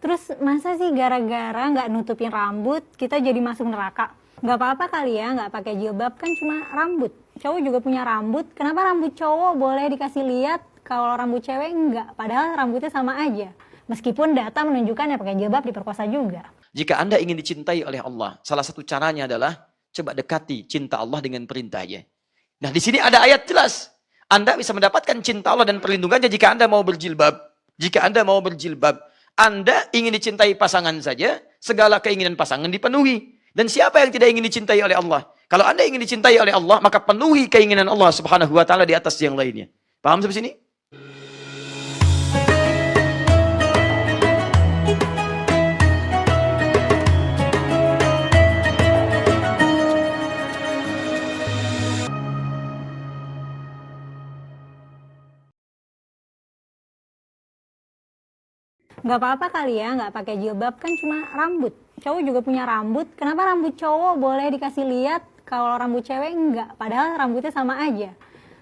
Terus masa sih gara-gara nggak nutupin rambut kita jadi masuk neraka? Nggak apa-apa kali ya nggak pakai jilbab, kan cuma rambut. Cowok juga punya rambut, kenapa rambut cowok boleh dikasih lihat kalau rambut cewek enggak? Padahal rambutnya sama aja. Meskipun data menunjukkan ya pakai jilbab diperkosa juga. Jika Anda ingin dicintai oleh Allah, salah satu caranya adalah coba dekati cinta Allah dengan perintahnya. Nah, di sini ada ayat jelas. Anda bisa mendapatkan cinta Allah dan perlindungannya jika Anda mau berjilbab. Jika Anda mau berjilbab, Anda ingin dicintai pasangan saja, segala keinginan pasangan dipenuhi. Dan siapa yang tidak ingin dicintai oleh Allah? Kalau Anda ingin dicintai oleh Allah, maka penuhi keinginan Allah Subhanahu wa taala di atas yang lainnya. Paham sampai sini? Nggak apa-apa kali ya nggak pakai jilbab, kan cuma rambut. Cowok juga punya rambut, kenapa rambut cowok boleh dikasih lihat kalau rambut cewek enggak? Padahal rambutnya sama aja.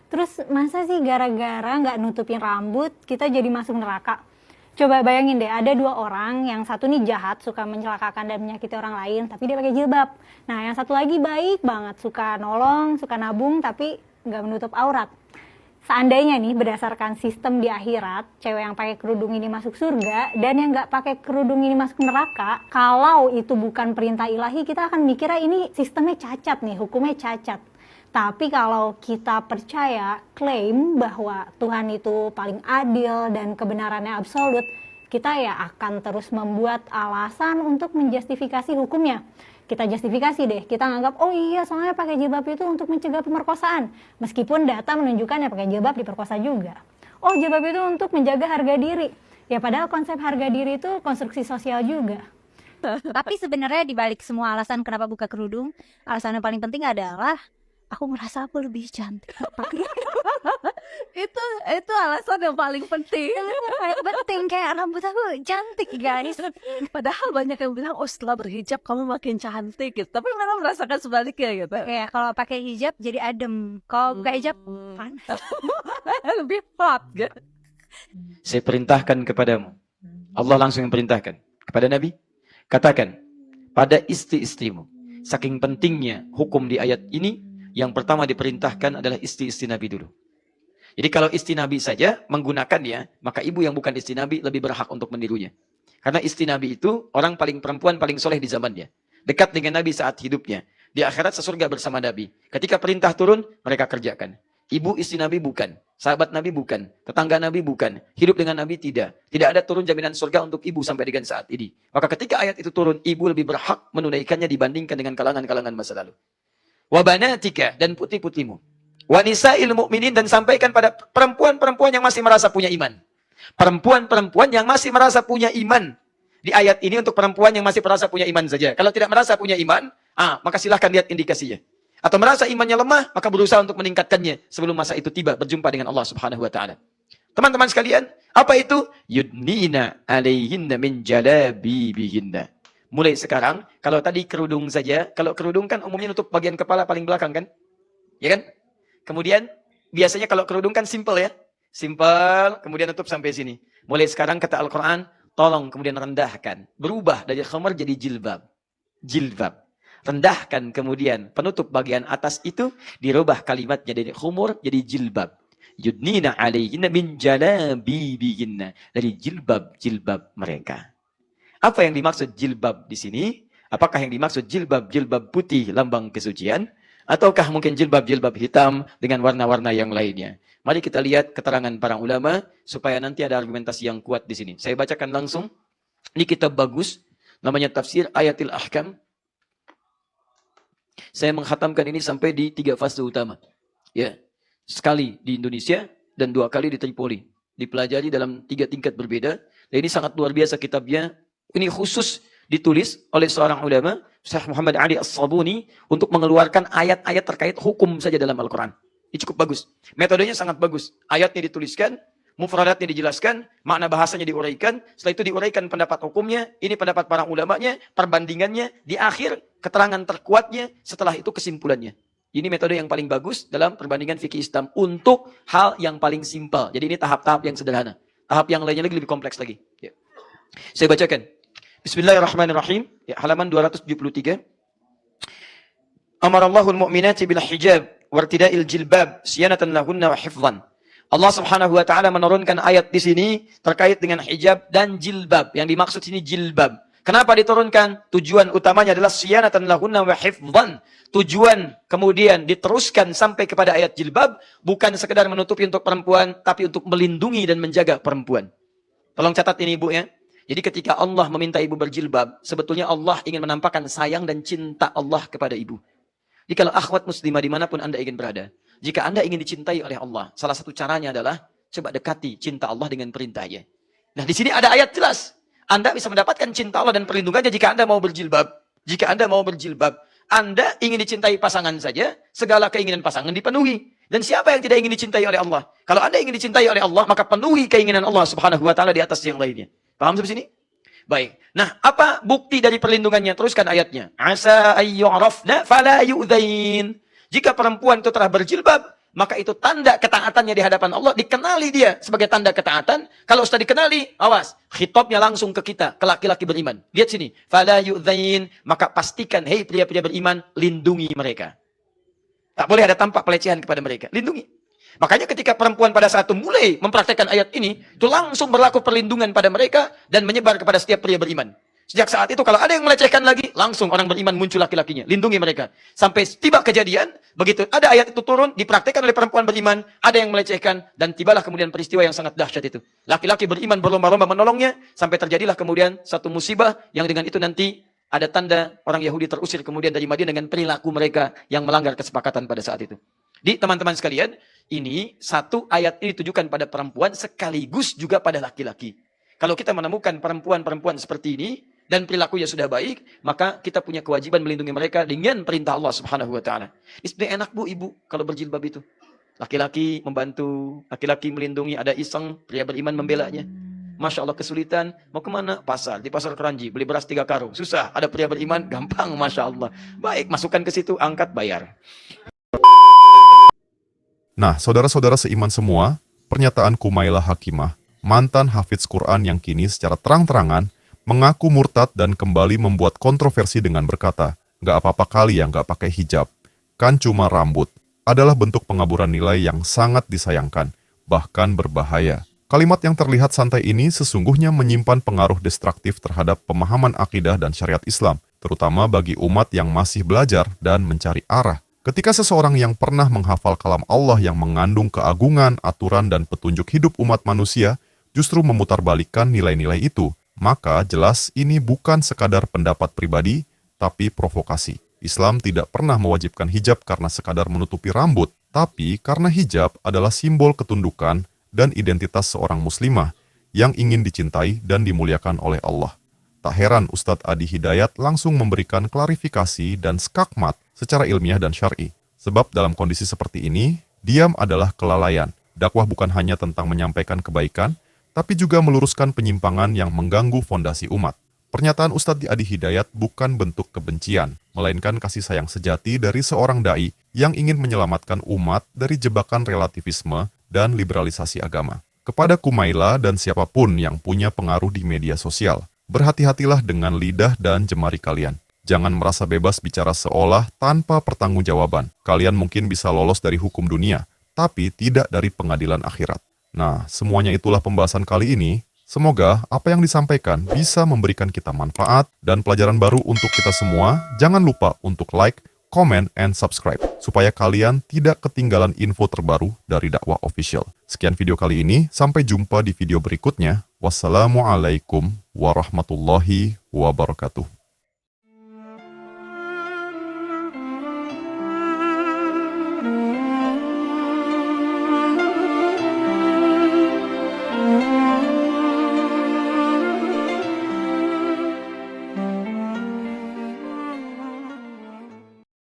Terus masa sih gara-gara nggak nutupin rambut kita jadi masuk neraka? Coba bayangin deh, ada dua orang, yang satu nih jahat, suka mencelakakan dan menyakiti orang lain, tapi dia pakai jilbab. Nah, yang satu lagi baik banget, suka nolong, suka nabung, tapi nggak menutup aurat. Seandainya nih berdasarkan sistem di akhirat, cewek yang pakai kerudung ini masuk surga dan yang nggak pakai kerudung ini masuk neraka, kalau itu bukan perintah ilahi, kita akan mikirnya ini sistemnya cacat nih, hukumnya cacat. Tapi kalau kita percaya, klaim bahwa Tuhan itu paling adil dan kebenarannya absolut, kita ya akan terus membuat alasan untuk menjustifikasi hukumnya. Kita justifikasi deh, kita nganggap, oh iya soalnya pakai jilbab itu untuk mencegah pemerkosaan. Meskipun data menunjukkan ya pakai jilbab diperkosa juga. Oh, jilbab itu untuk menjaga harga diri. Ya padahal konsep harga diri itu konstruksi sosial juga. Tapi sebenarnya dibalik semua alasan kenapa buka kerudung, alasan yang paling penting adalah aku merasa aku lebih cantik. itu alasan yang paling penting. Yang penting kayak rambut aku cantik guys. Padahal banyak yang bilang, oh setelah berhijab kamu makin cantik gitu. Tapi mereka merasakan sebaliknya gitu. Ya kalau pakai hijab jadi adem. Kalau buka hijab panas. Lebih hot gitu. Saya perintahkan kepadamu. Allah langsung yang perintahkan kepada Nabi. Katakan pada istri-istrimu. Saking pentingnya hukum di ayat ini, yang pertama diperintahkan adalah istri-istri Nabi dulu. Jadi kalau istri Nabi saja menggunakannya, maka ibu yang bukan istri Nabi lebih berhak untuk menirunya. Karena istri Nabi itu orang paling perempuan paling soleh di zamannya. Dekat dengan Nabi saat hidupnya. Di akhirat sesurga bersama Nabi. Ketika perintah turun, mereka kerjakan. Ibu istri Nabi bukan. Sahabat Nabi bukan. Tetangga Nabi bukan. Hidup dengan Nabi tidak. Tidak ada turun jaminan surga untuk ibu sampai dengan saat ini. Maka ketika ayat itu turun, ibu lebih berhak menunaikannya dibandingkan dengan kalangan-kalangan masa lalu. Wabanatika, dan putri-putrimu. Wanisa'il mu'minin, dan sampaikan pada perempuan-perempuan yang masih merasa punya iman. Perempuan-perempuan yang masih merasa punya iman. Di ayat ini untuk perempuan yang masih merasa punya iman saja. Kalau tidak merasa punya iman, maka silahkan lihat indikasinya. Atau merasa imannya lemah, maka berusaha untuk meningkatkannya sebelum masa itu tiba berjumpa dengan Allah Subhanahu wa taala. Teman-teman sekalian, apa itu? Yudnina alaihinna min jalabibihinna. Mulai sekarang, kalau tadi kerudung saja, kalau kerudung kan umumnya nutup bagian kepala paling belakang kan? Ya kan? Kemudian, biasanya kalau kerudung kan simple ya. Simple, kemudian nutup sampai sini. Mulai sekarang kata Al-Quran, tolong kemudian rendahkan. Berubah dari khumar jadi jilbab. Jilbab. Rendahkan kemudian penutup bagian atas itu, dirubah kalimatnya dari khumur jadi jilbab. Yudnina alaihinna min jalabibihinna. Dari jilbab-jilbab mereka. Apa yang dimaksud jilbab di sini? Apakah yang dimaksud jilbab-jilbab putih lambang kesucian? Ataukah mungkin jilbab-jilbab hitam dengan warna-warna yang lainnya? Mari kita lihat keterangan para ulama supaya nanti ada argumentasi yang kuat di sini. Saya bacakan langsung. Ini kitab bagus, namanya Tafsir Ayatil Ahkam. Saya menghatamkan ini sampai di 3 fase utama. Ya, sekali di Indonesia dan 2 kali di Tripoli. Dipelajari dalam 3 tingkat berbeda. Dan ini sangat luar biasa kitabnya. Ini khusus ditulis oleh seorang ulama, Syekh Muhammad Ali As-Sabuni, untuk mengeluarkan ayat-ayat terkait hukum saja dalam Al-Quran. Ini cukup bagus. Metodenya sangat bagus. Ayatnya dituliskan, mufradatnya dijelaskan, makna bahasanya diuraikan, setelah itu diuraikan pendapat hukumnya, ini pendapat para ulamanya, perbandingannya, di akhir keterangan terkuatnya, setelah itu kesimpulannya. Ini metode yang paling bagus dalam perbandingan fikih Islam untuk hal yang paling simpel. Jadi ini tahap-tahap yang sederhana. Tahap yang lainnya lagi lebih kompleks lagi. Ya. Saya bacakan. Bismillahirrahmanirrahim. Ya, halaman 273. Amarallahul mu'minati bil hijab wartida'il jilbab siyanatan lahunna wa hifdhan. Allah Subhanahu wa taala menurunkan ayat di sini terkait dengan hijab dan jilbab. Yang dimaksud sini jilbab. Kenapa diturunkan? Tujuan utamanya adalah siyanatan lahunna wa hifdhan. Tujuan kemudian diteruskan sampai kepada ayat jilbab bukan sekedar menutupi untuk perempuan, tapi untuk melindungi dan menjaga perempuan. Tolong catat ini Ibu ya. Jadi ketika Allah meminta ibu berjilbab, sebetulnya Allah ingin menampakkan sayang dan cinta Allah kepada ibu. Jadi kalau akhwat muslimah dimanapun Anda ingin berada, jika Anda ingin dicintai oleh Allah, salah satu caranya adalah coba dekati cinta Allah dengan perintahnya. Nah di sini ada ayat jelas. Anda bisa mendapatkan cinta Allah dan perlindungannya jika Anda mau berjilbab. Jika Anda mau berjilbab, Anda ingin dicintai pasangan saja, segala keinginan pasangan dipenuhi. Dan siapa yang tidak ingin dicintai oleh Allah? Kalau Anda ingin dicintai oleh Allah, maka penuhi keinginan Allah Subhanahu wa taala di atas yang lainnya. Paham sampai sini? Baik. Nah, apa bukti dari perlindungannya? Teruskan ayatnya. Asa ayyu'rafna fala yu'dzain. Jika perempuan itu telah berjilbab, maka itu tanda ketaatannya di hadapan Allah. Dikenali dia sebagai tanda ketaatan. Kalau sudah dikenali, awas. Khitabnya langsung ke kita, ke laki-laki beriman. Lihat sini. Fala yu'dzain. Maka pastikan, hei pria-pria beriman, lindungi mereka. Tak boleh ada tampak pelecehan kepada mereka. Lindungi. Makanya ketika perempuan pada saat itu mulai mempraktekkan ayat ini, itu langsung berlaku perlindungan pada mereka dan menyebar kepada setiap pria beriman. Sejak saat itu kalau ada yang melecehkan lagi, langsung orang beriman muncul laki-lakinya. Lindungi mereka. Sampai tiba kejadian, begitu ada ayat itu turun, dipraktekkan oleh perempuan beriman, ada yang melecehkan, dan tibalah kemudian peristiwa yang sangat dahsyat itu. Laki-laki beriman berlomba-lomba menolongnya, sampai terjadilah kemudian satu musibah yang dengan itu nanti ada tanda orang Yahudi terusir kemudian dari Madinah dengan perilaku mereka yang melanggar kesepakatan pada saat itu. Di teman-teman sekalian, ini satu ayat ini ditujukan pada perempuan sekaligus juga pada laki-laki. Kalau kita menemukan perempuan-perempuan seperti ini dan perilakunya sudah baik, maka kita punya kewajiban melindungi mereka dengan perintah Allah Subhanahu wa taala. Sebenarnya enak Bu, Ibu kalau berjilbab itu. Laki-laki membantu, laki-laki melindungi, ada iseng, pria beriman membelanya. Masya Allah kesulitan, mau kemana? Pasar, di pasar Keranji, beli beras 3 karung. Susah, ada pria beriman, gampang Masya Allah. Baik, masukkan ke situ, angkat, bayar. Nah, saudara-saudara seiman semua, pernyataan Kumailah Hakimah, mantan hafiz Quran yang kini secara terang-terangan mengaku murtad dan kembali membuat kontroversi dengan berkata, "Gak apa-apa kali ya gak pakai hijab, kan cuma rambut," adalah bentuk pengaburan nilai yang sangat disayangkan, bahkan berbahaya. Kalimat yang terlihat santai ini sesungguhnya menyimpan pengaruh destruktif terhadap pemahaman akidah dan syariat Islam, terutama bagi umat yang masih belajar dan mencari arah. Ketika seseorang yang pernah menghafal kalam Allah yang mengandung keagungan, aturan, dan petunjuk hidup umat manusia justru memutarbalikkan nilai-nilai itu, maka jelas ini bukan sekadar pendapat pribadi, tapi provokasi. Islam tidak pernah mewajibkan hijab karena sekadar menutupi rambut, tapi karena hijab adalah simbol ketundukan dan identitas seorang muslimah yang ingin dicintai dan dimuliakan oleh Allah. Tak heran Ustadz Adi Hidayat langsung memberikan klarifikasi dan skakmat secara ilmiah dan syar'i. Sebab dalam kondisi seperti ini, diam adalah kelalaian. Dakwah bukan hanya tentang menyampaikan kebaikan, tapi juga meluruskan penyimpangan yang mengganggu fondasi umat. Pernyataan Ustadz Adi Hidayat bukan bentuk kebencian, melainkan kasih sayang sejati dari seorang dai yang ingin menyelamatkan umat dari jebakan relativisme dan liberalisasi agama. Kepada Kumailah dan siapapun yang punya pengaruh di media sosial, berhati-hatilah dengan lidah dan jemari kalian. Jangan merasa bebas bicara seolah tanpa pertanggungjawaban. Kalian mungkin bisa lolos dari hukum dunia, tapi tidak dari pengadilan akhirat. Nah, semuanya itulah pembahasan kali ini. Semoga apa yang disampaikan bisa memberikan kita manfaat dan pelajaran baru untuk kita semua. Jangan lupa untuk like, comment, and subscribe, supaya kalian tidak ketinggalan info terbaru dari Dakwah Official. Sekian video kali ini, sampai jumpa di video berikutnya. Wassalamualaikum warahmatullahi wabarakatuh.